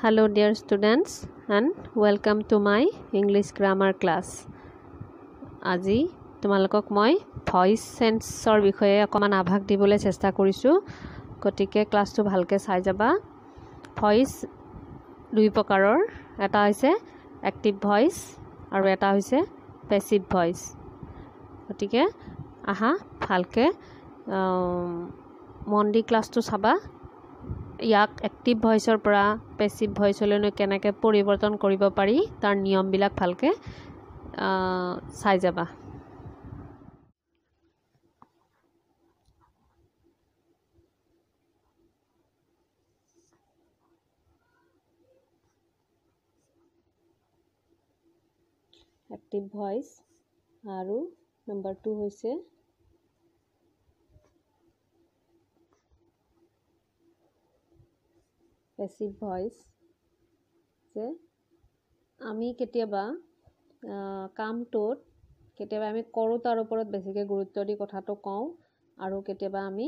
Hello dear students and welcome to my English grammar class. আজি তোমালোকক মই voice সেন্সৰ বিষয়ে অকমান আভাস দিবলৈ চেষ্টা কৰিছো গতিকে ক্লাসটো ভালকে চাই যাবা ভয়েস দুই প্ৰকাৰৰ এটা হৈছে এক্টিভ ভয়েস আৰু এটা হৈছে প্যাসিভ ভয়েস গতিকে আহা ভালকে মন দি ক্লাসটো চাবা ইয়াক এক্টিভ ভয়েসৰ পৰা প্যাসিভ ভয়েসলৈ কেনেকৈ পৰিৱৰ্তন কৰিব পাৰি তাৰ নিয়মবিলাক ভালকে চাই যাবা এক্টিভ ভয়েস আৰু নম্বৰ 2 হৈছে প্যাসিভ ভয়েস যে আমি কেতিয়াবা কামটোত কেতিয়াবা আমি কৰোতাৰ ওপৰত বেছিকৈ গুৰুত্ব দি কথাটো কওঁ আৰু কেতিয়াবা আমি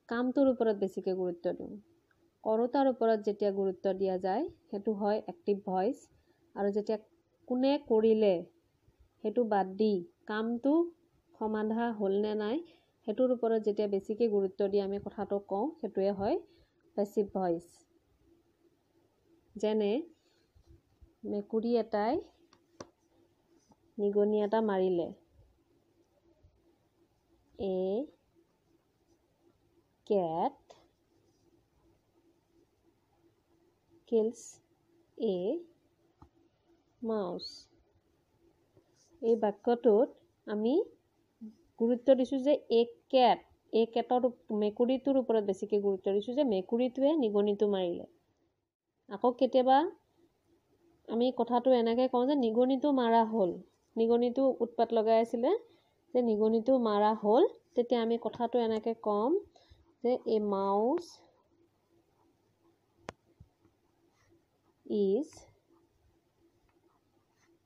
কামটোৰ ওপৰত বেছিকৈ গুৰুত্ব দিওঁ কৰোতাৰ ওপৰত যেতিয়া গুৰুত্ব দিয়া যায় হেতু হয় এক্টিভ ভয়েস আৰু যেতিয়া কোনে কৰিলে হেতু বাদ দি কামটো সমাধা হ'ল নে নাই হেতুৰ ওপৰত যেতিয়া বেছিকৈ গুৰুত্ব দি আমি কথাটো কওঁ হেতুৱে হয় প্যাসিভ ভয়েস যেনে মেকুৰী এটাই নিগনি এটা মাৰিলে A cat kills a mouse এই বাক্যটোত আমি গুৰুত্ব দিছো যে a কেটৰ মেকুৰীটোৰ ওপৰত বেছিকৈ গুৰুত্ব দিছো যে মেকুৰীটোৱে নিগনিটো মাৰিলে আকৌ কেতিয়াবা আমি কথাটো এনেকৈ কওঁ যে নিগনিটো মাৰা হ'ল নিগনিটো উৎপাত লগাই আছিল যে নিগনিটো মাৰা হ'ল তেতিয়া আমি কথাটো এনেকৈ কম যে a mouse is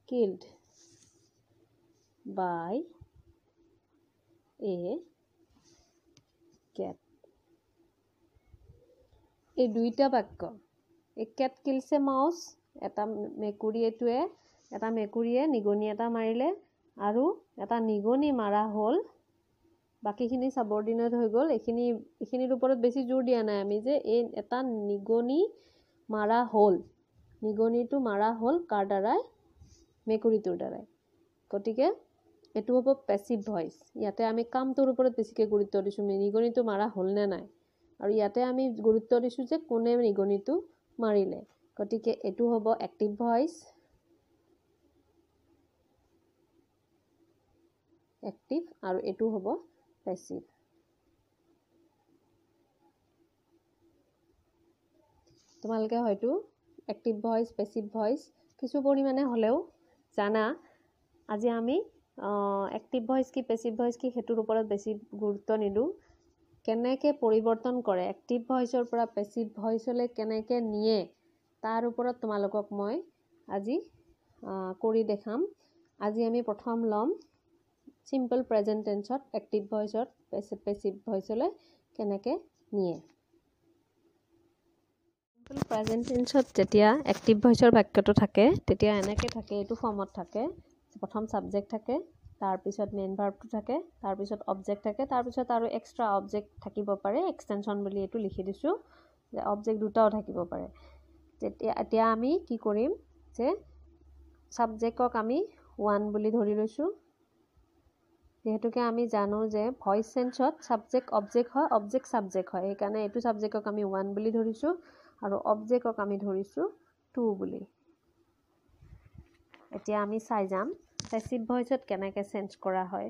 killed by a cat এই দুইটা বাক্য a cat kills a mouse এটা মেকুৰীয়ে নিগনি এটা মাৰিলে আৰু এটা নিগনি মাৰা হ'ল বাকিখিনি সাবঅৰ্ডিনেট হৈ গ'ল এইখিনিৰ ওপৰত বেছি জোৰ দিয়া নাই আমি যে এই এটা নিগনি মাৰা হ'ল নিগনিটো মাৰা হ'ল কাৰ দ্বাৰাই মেকুৰীটোৰ দ্বাৰাই গতিকে এটো হ'ব প্যাসিভ ভয়েস ইয়াতে আমি কামটোৰ ওপৰত বেছিকৈ গুৰুত্ব দিছো নিগনিটো মাৰা হ'ল নে নাই আৰু ইয়াতে আমি গুৰুত্ব দিছো যে কোনে নিগনিটো মাৰিলে গতিকে এটো হ'ব এক্টিভ ভয়েস এক্টিভ আৰু এটো হ'ব প্যাসিভ তোমালোকে হয়তো এক্টিভ ভয়েস প্যাসিভ ভয়েস কিছু পৰিমাণে হলেও জানা আজি আমি এক্টিভ ভয়েস কি প্যাসিভ ভয়েস কি হেতুৰ ওপৰত বেছি গুৰুত্ব নিদু কেনেকৈ পৰিৱৰ্তন কৰে এক্টিভ ভয়েসৰ পৰা প্যাসিভ ভয়েসলৈ কেনেকৈ নিয়ে তাৰ ওপৰত তোমালোকক মই আজি কৰি দেখাম আজি আমি প্ৰথম লম সিম্পল প্ৰেজেন্ট টেন্সত এক্টিভ ভয়েসত প্যাসিভ ভয়েসলৈ কেনেকৈ নিয়ে সিম্পল প্ৰেজেন্ট টেন্সত যেতিয়া এক্টিভ ভয়েসৰ বাক্যটো থাকে তেতিয়া এনেকৈ থাকে এটো ফৰ্মত থাকে প্ৰথম সাবজেক্ট থাকে তাৰ পিছত মেইন ভাৰ্বটো থাকে তাৰ পিছত অবজেক্ট থাকে তাৰ পিছত আৰু এক্সট্ৰা অবজেক্ট থাকিব পাৰে এক্সটেনশন বুলি এটো লিখি দিছো যে অবজেক্ট দুটাও থাকিব পাৰে তেতিয়া আমি কি কৰিম যে সাবজেক্টক আমি 1 বুলি ধৰি লৈছো যেহেতুকে আমি জানো যে ভয়েস সেন্সত সাবজেক্ট অবজেক্ট হয় অবজেক্ট সাবজেক্ট হয় এই কাৰণে এটো সাবজেক্টক আমি 1 বুলি ধৰিছো আৰু অবজেক্টক আমি ধৰিছো 2 বুলি এতিয়া আমি চাই যাম প্যাসিভ ভয়েসত কেনেকৈ চেঞ্জ কৰা হয়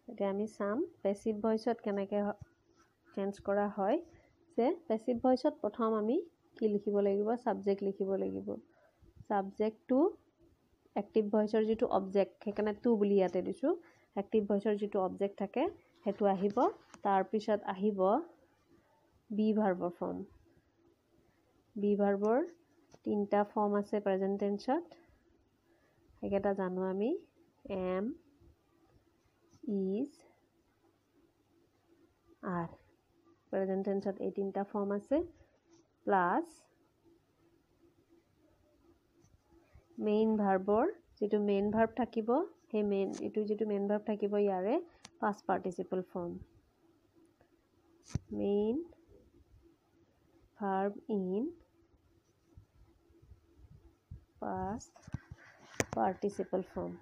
এতিয়া আমি চাম প্যাসিভ ভয়েসত কেনেকৈ চেঞ্জ কৰা হয় যে প্যাসিভ ভয়েসত প্ৰথম আমি কি লিখিব লাগিব সাবজেক্ট লিখিব লাগিব সাবজেক্ট টু এক্টিভ ভয়েসৰ যেটো অবজেক্ট সেইকাৰণে 2 বুলি ইয়াতে দিছো এক্টিভ ভয়েসৰ যেটো অবজেক্ট থাকে হেতু আহিব তাৰ পিছত আহিব বি ভাৰ্বৰ ফৰ্ম বি ভাৰ্বৰ তিনটা ফৰ্ম আছে প্ৰেজেন্ট টেন্সত হেকেটা জানো আমি am is are. Present tense এই তিনটা ফর্ম আছে প্লাস মেইন ভাৰ্বৰ যেটো মেইন ভাৰ্ব থাকিব হে মেইন এটো যেটো মেইন ভাৰ্ব থাকিব ইয়াৰে past participle form main verb in past participle form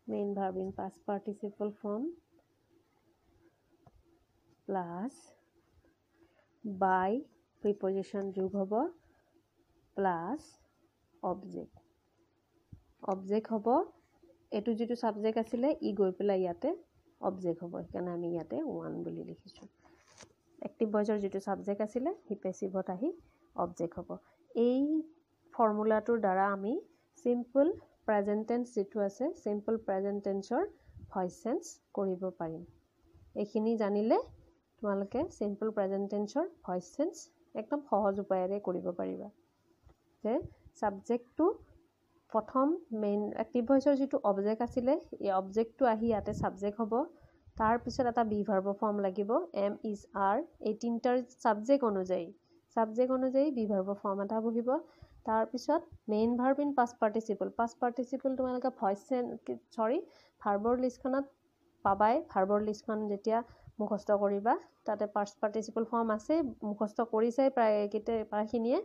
main verb in past participle form plus by preposition যোগ হ'ব plus object হ'ব এটো যেটো সাবজেক্ট আছিলে ই গৈ পেলাই ইয়াতে অবজেক্ট হ'ব কাৰণ আমি ইয়াতে 1 বুলি লিখিছো এক্টিভ ভয়েসৰ যেটো সাবজেক্ট আছিলে হি পেসিভত আহি অবজেক্ট হ'ব এই ফৰ্মুলাটোৰ দ্বাৰা আমি সিম্পল প্ৰেজেন্ট টেন্স যেটো আছে সিম্পল প্ৰেজেন্ট টেন্সৰ ভয়েস চেঞ্জ কৰিব পাৰিম এইখিনি জানিলে তোমালোকে সিম্পল প্ৰেজেন্ট টেন্সৰ ভয়েস চেঞ্জ একদম সহজ উপায়েৰে কৰিব পাৰিবা যে সাবজেক্টটো প্ৰথম মেইন এক্টিভ ভয়েসৰ যেটো অবজেক্ট আছিলে এই অবজেক্টটো আহি ইয়াতে সাবজেক্ট হ'ব তাৰ পিছত এটা বি ভাৰ্ব ফৰ্ম লাগিব এম ইজ আৰ এই তিনটাৰ সাবজেক্ট অনুযায়ী বি ভাৰ্ব ফৰ্ম এটা বহিব তাৰ পিছত main verb in past participle তোমালোকে ভয়েস ভাৰ্বৰ লিষ্টখনত পাবাই ভাৰ্বৰ লিষ্টখন যেতিয়া মুখস্থ কৰিবা তাতে পাষ্ট পাৰ্টিসিপল ফৰ্ম আছে মুখস্থ কৰিছাই প্ৰায়খিনিয়ে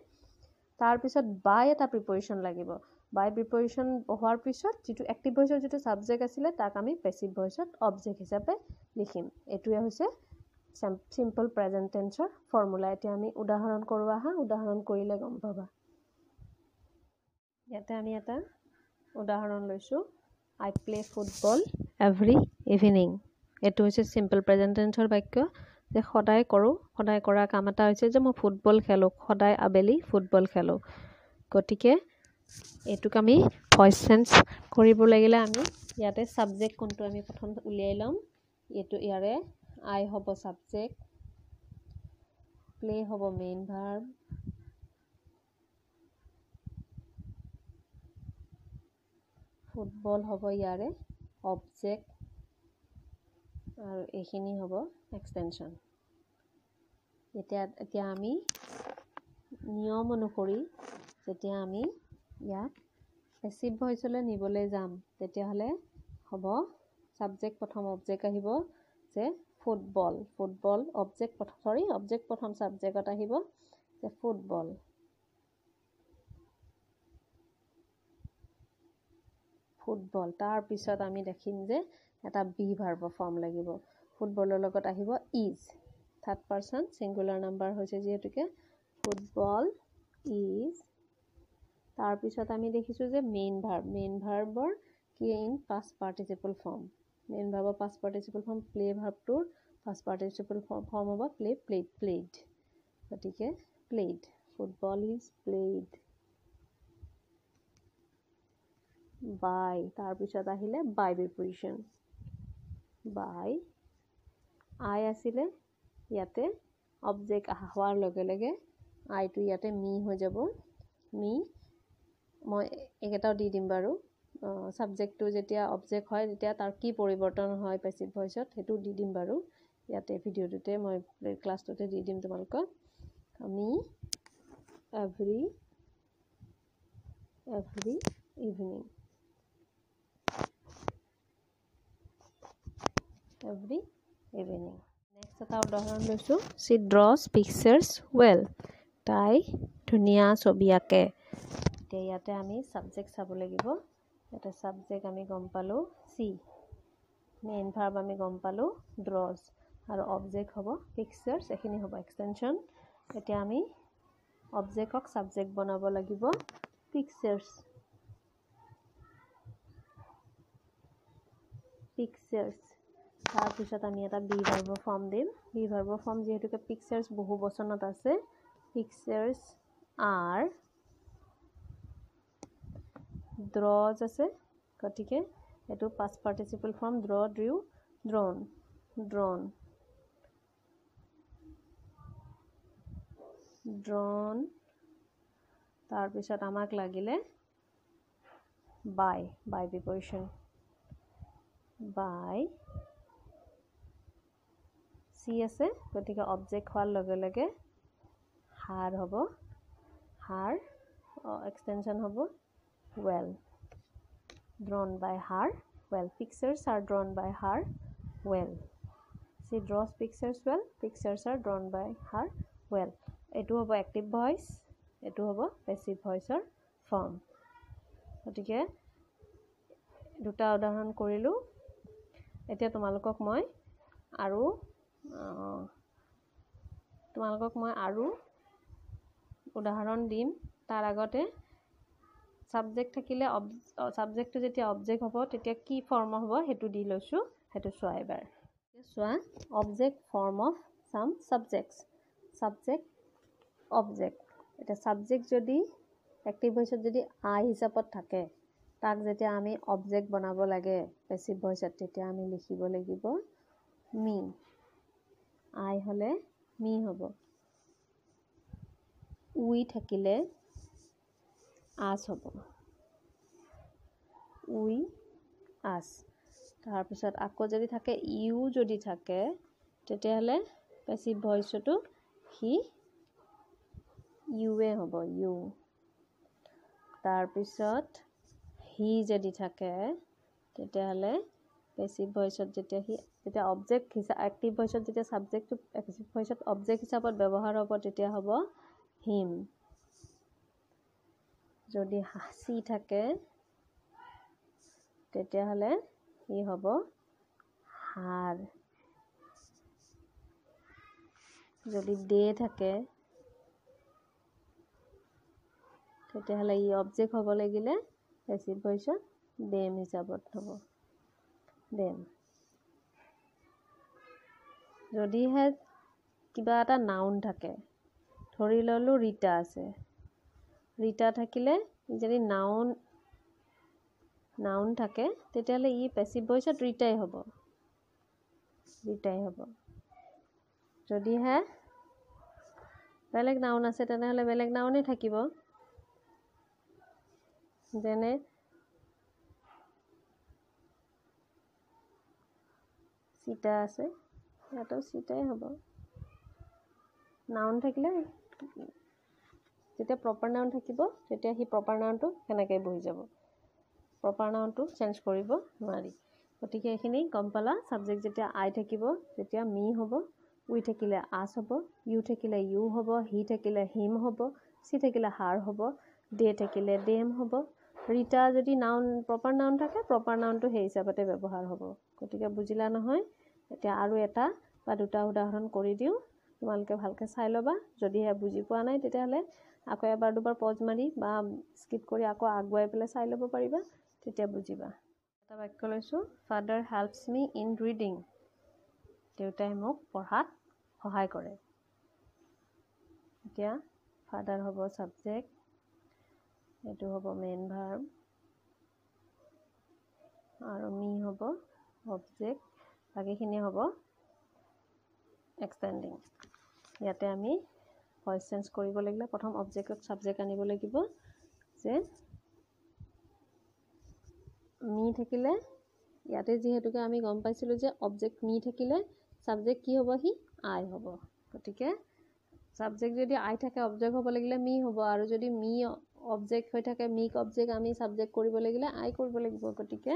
তাৰ পিছত বাই এটা প্ৰিপজিশন লাগিব বাই প্ৰিপজিশন হোৱাৰ পিছত যেটো এক্টিভ ভয়েসৰ যেটো সাবজেক্ট আছিলে তাক আমি পেসিভ ভয়েসত অবজেক্ট হিচাপে লিখিম এটোৱে হৈছে সিম্পল প্ৰেজেন্ট টেন্সৰ ফৰ্মুলা এতিয়া আমি উদাহৰণ কৰো আহা উদাহৰণ কৰিলে গম পাবা ইয়াতে আমি এটা উদাহৰণ লৈছো I play football every evening এটো হৈছে সিম্পল প্ৰেজেন্ট টেন্সৰ বাক্য যে সদায় কৰা কাম এটা হৈছে যে মই ফুটবল খেলো সদায় আবেলি ফুটবল খেলো গটিকে এটুক আমি ভয়েস চেঞ্জ কৰিব লাগিলে আমি ইয়াতে সাবজেক্ট কোনটো আমি প্ৰথম উলিয়াই লম এটো ইয়াৰে I হ'ব সাবজেক্ট প্লে হ'ব মেইন ভাৰ্ব ফুটবল হ'ব ইয়াৰে অবজেক্ট আৰু এইখিনি হ'ব এক্সটেনশন এতিয়া আমি নিয়ম অনুসৰি যেতিয়া আমি ইয়াক পেসিভ ভয়েসলৈ নিবলৈ যাম তেতিয়া হলে হ'ব সাবজেক্ট প্ৰথম অবজেক্ট আহিব যে ফুটবল অবজেক্ট প্ৰথম সাবজেক্টত আহিব যে ফুটবল তাৰ পিছত আমি দেখিম যে এটা বি ভাৰ্ব ফৰ্ম লাগিব ফুটবলৰ লগত আহিব is third person singular number হৈছে যেহেতুকে ফুটবল ইজ তাৰ পিছত আমি দেখিছো যে মেইন ভাৰ্বৰ কি in past participle form main ভাৰ্বৰ পাষ্ট পাৰ্টিসিপল ফৰ্ম প্লে ভাৰ্বটোৰ পাষ্ট পাৰ্টিসিপল ফৰ্ম হ'ব প্লেড গতিকে played football is played by তাৰ পিছত আহিলে বাই প্ৰিপজিশন বাই আই আছিলে ইয়াতে অবজেক্ট হোৱাৰ লগে লগে আইটো ইয়াতে মি হৈ যাব মি মই একেটাও দি দিম বাৰু সাবজেক্টটো যেতিয়া অবজেক্ট হয় তেতিয়া তাৰ কি পৰিৱৰ্তন হয় পেসিভ ভয়েসত হেতু দি দিম বাৰু ইয়াতে ভিডিওটোতে মই ক্লাছটোতে দি দিম তোমালোকক আমি এভৰি ইভিনিং নেক্সট এটা উদাহৰণ লৈছো she draws pictures well তাই ধুনীয়া ছবি আঁকে এতিয়া ইয়াতে আমি সাবজেক্ট চাব লাগিব এটা সাবজেক্ট আমি গম পালো সি মেইন ভার্ব আমি গম পালো draws আৰু অবজেক্ট হ'ব pictures এখিনি হ'ব এক্সটেনশন এতিয়া আমি অবজেক্টক সাবজেক্ট বনাব লাগিব pictures তাৰ পিছত আমি এটা বি ভাৰ্ব ফৰ্ম দিম বি ভাৰ্ব ফৰ্ম যেহেতুকে pictures বহু বচনত আছে pictures are draws আছে গতিকে এটো past participle form draw drew drawn তাৰ পিছত আমাক লাগিলে by preposition by C আছে গতিকে অবজেক্ট হোৱাৰ লগে লগে her হ'ব her extension হ'ব well drawn by her well pictures are drawn by her well she draws pictures well pictures are drawn by her well এটো হ'ব active voice এটো হ'ব passive voice ৰ form গতিকে দুটা উদাহৰণ কৰিলো এতিয়া তোমালোকক মই আৰু উদাহৰণ দিম তাৰ আগতে সাবজেক্ট থাকিলে সাবজেক্টটো যেতিয়া অবজেক্ট হ'ব তেতিয়া কি ফৰ্ম হ'ব হেতু দি লৈছো হেতু চোৱা এবাৰ চোৱা object form of some subjects subject object এটা সাবজেক্ট যদি অ্যাক্টিভ ভয়েসত যদি আই হিচাপত থাকে তাক যেতিয়া আমি অবজেক্ট বনাব লাগে প্যাসিভ ভয়েসত তেতিয়া আমি লিখিব লাগিব মি আই হলে মি হ'ব উই থাকিলে আস হ'ব উই আস তাৰ পিছত আকৌ যদি থাকে ইউ যদি থাকে তেতিয়া হলে প্যাসিভ ভয়েসটো হি ইউৱে হ'ব ইউ তাৰ পিছত হি যদি থাকে তেতিয়া হলে প্যাসিভ ভয়েসত যেতিয়া অবজেক্ট হিচাপে অ্যাক্টিভ ভয়েসত যেতিয়া সাবজেক্টটো প্যাসিভ ভয়েসত অবজেক্ট হিচাপত ব্যৱহাৰ হ'ব তেতিয়া হ'ব হিম যদি সি থাকে তেতিয়া হলে ই হ'ব হার যদি দে থাকে তেতিয়া হলে ই অবজেক্ট হ'ব লাগিলে প্যাসিভ ভয়েসত দেম হিচাপত হ'ব দেম যদি হে কিবা এটা নাউন থাকে ধৰি ললো ৰীতা আছে ৰীতা থাকিলে যদি নাউন থাকে তেতিয়া হলে ই প্যাসিভ ভয়েসত ৰীতাই হ'ব যদি হে বেলেগ নাউন আছে তেনেহলে বেলেগ নাউনে থাকিব যেনে সীতা আছে ইয়াতো সীতাই হ'ব নাউন থাকিলে যেতিয়া প্ৰপাৰ নাউন থাকিব তেতিয়া হি প্ৰপাৰ নাউনটো কেনেকৈ বহি যাব প্ৰপাৰ নাউনটো চেঞ্জ কৰিব নোৱাৰি গতিকে এখিনি গম পালা সাবজেক্ট যেতিয়া আই থাকিব তেতিয়া মি হ'ব উই থাকিলে আস হ'ব ইউ থাকিলে ইউ হ'ব হি থাকিলে হিম হ'ব সি থাকিলে হার হ'ব দে থাকিলে দেম হ'ব ৰীতা যদি নাউন প্ৰপাৰ নাউন থাকে প্ৰপাৰ নাউনটো সেই হিচাপতে ব্যৱহাৰ হ'ব গতিকে বুজিলা নহয় এতিয়া আৰু এটা বা দুটা উদাহৰণ কৰি দিও তোমালোকে ভালকৈ চাই লবা যদি হে বুজি পোৱা নাই তেতিয়া হলে আকৌ এবাৰ দুবাৰ পজ মাৰি বা স্কিপ কৰি আকৌ আগুৱাই পেলাই চাই ল'ব পাৰিবা তেতিয়া বুজিবা এটা বাক্য লৈছো father helps me in reading দেউতাই মোক পঢ়াত সহায় কৰে এতিয়া ফাদাৰ হ'ব সাবজেক্ট এটো হ'ব মেইন ভাৰ্ব আৰু মি হ'ব অবজেক্ট বাকিখিনি হ'ব এক্সটেন্ডিং ইয়াতে আমি ভয়েস চেঞ্জ কৰিব লাগিলে প্ৰথম অবজেক্টত সাবজেক্ট আনিব লাগিব যে মি থাকিলে ইয়াতে যেহেতুকে আমি গম পাইছিলো যে অবজেক্ট মি থাকিলে সাবজেক্ট কি হ'ব হি আই হ'ব গতিকে সাবজেক্ট যদি আই থাকে অবজেক্ট হ'ব লাগিলে মি হ'ব আৰু যদি মি অবজেক্ট হৈ থাকে মিক অবজেক্ট আমি সাবজেক্ট কৰিব লাগিলে আই কৰিব লাগিব গতিকে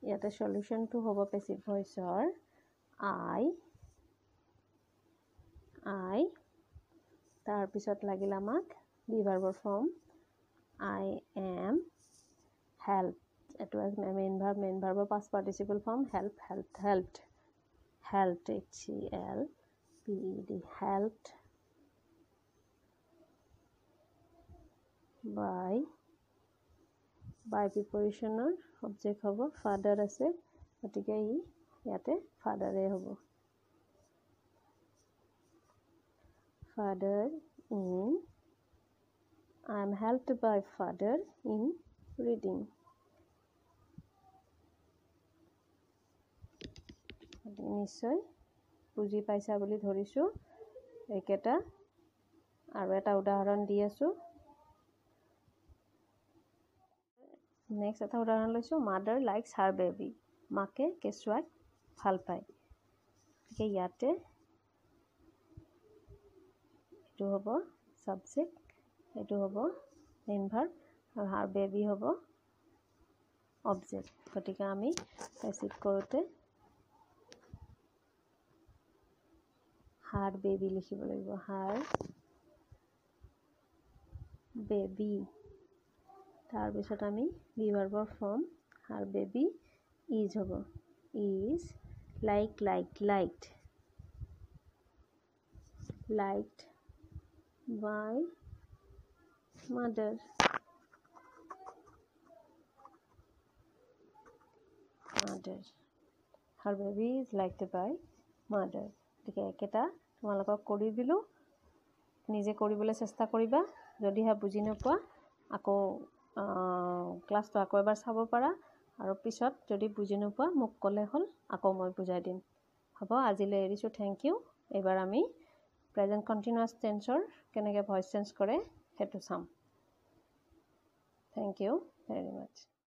ইয়াতে সলিউশনটো হ'ব প্যাসিভ ভয়েসৰ আই তাৰ পিছত লাগিল আমাক বি ভাৰ্বৰ ফৰ্ম আই এম হেল্প এটো মেইন ভাৰ্বৰ past participle form helped helped by প্ৰিপজিশনৰ অবজেক্ট হ'ব ফাদাৰ আছে গতিকে ই ইয়াতে ফাদাৰে হ'ব father in I am helped by father in reading নিশ্চয় বুজি পাইছা বুলি ধৰিছো একেটা আৰু এটা উদাহৰণ দি আছো নেক্সট এটা উদাহৰণ লৈছো mother likes her baby মাকে কেঁচুৱাক ভাল পায়। গতিকে ইয়াতে এইটো হ'ব সাবজেক্ট, এইটো হ'ব মেইন ভাৰ্ব, আৰু হাৰ বেবি হ'ব অবজেক্ট। গতিকে আমি পেছিভ কৰোঁতে হাৰ বেবি লিখিব লাগিব, হাৰ বেবি। তাৰপিছত আমি বি ভাৰ্বৰ ফৰ্ম হাৰ বেবি ইজ হ'ব, is like liked by mother. Her baby is liked by mother. গতিকে একেটা তোমালোকক কৰি দিলোঁ, নিজে কৰিবলৈ চেষ্টা কৰিবা। যদিহে বুজি নোপোৱা আকৌ ক্লাছটো আকৌ এবাৰ চাব পাৰা, আৰু পিছত যদি বুজি নোপোৱা মোক ক'লে হ'ল, আকৌ মই বুজাই দিম। হ'ব, আজিলৈ এৰিছোঁ, থেংক ইউ। এইবাৰ আমি প্ৰেজেণ্ট কণ্টিনিউৱাছ টেন্সৰ কেনেকৈ ভইচ চেঞ্জ কৰে সেইটো চাম। Thank you very much.